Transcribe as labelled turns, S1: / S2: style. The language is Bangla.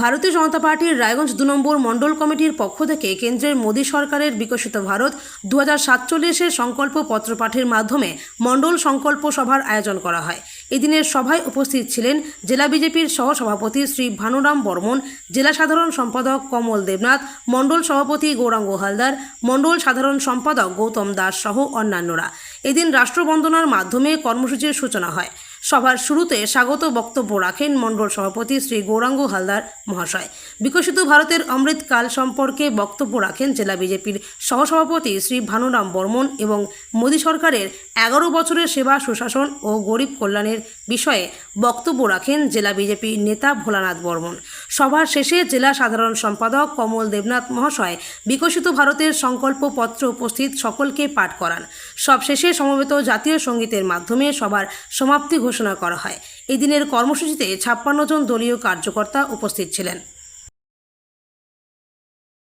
S1: ভারতীয় জনতা পার্টির রায়গঞ্জ ২ নম্বর মণ্ডল কমিটির পক্ষ থেকে কেন্দ্রের মোদী সরকারের বিকশিত ভারত 2047-এর সংকল্প পত্র পাঠের মাধ্যমে মণ্ডল সংকল্প সভার আয়োজন করা হয়। এদিনের সভায় উপস্থিত ছিলেন জেলা বিজেপির সহসভাপতি শ্রী ভানুরাম বর্মন, জেলা সাধারণ সম্পাদক কমল দেবনাথ, মণ্ডল সভাপতি গৌরাঙ্গ হালদার, মণ্ডল সাধারণ সম্পাদক গৌতম দাস সহ অন্যান্যরা। এদিন রাষ্ট্রবন্দনার মাধ্যমে কর্মসূচির সূচনা হয়। সভার শুরুতে স্বাগত বক্তব্য রাখেন মণ্ডল সভাপতি শ্রী গৌরাঙ্গ হালদার মহাশয়। বিকশিত ভারতের অমৃতকাল সম্পর্কে বক্তব্য রাখেন জেলা বিজেপির সহসভাপতি শ্রী ভানুরাম বর্মন এবং মোদী সরকারের 11 বছরের সেবা, সুশাসন ও গরিব কল্যাণের বিষয়ে বক্তব্য রাখেন জেলা বিজেপির নেতা ভোলানাথ বর্মন। সভার শেষে জেলা সাধারণ সম্পাদক কমল দেবনাথ মহাশয় বিকশিত ভারতের সংকল্প পত্র উপস্থিত সকলকে পাঠ করান। সবশেষে সমবেত জাতীয় সঙ্গীতের মাধ্যমে সভার সমাপ্তি ঘোষণা করা হয়। এই দিনের কর্মসূচিতে 56 জন দলীয় কার্যকর্তা উপস্থিত ছিলেন।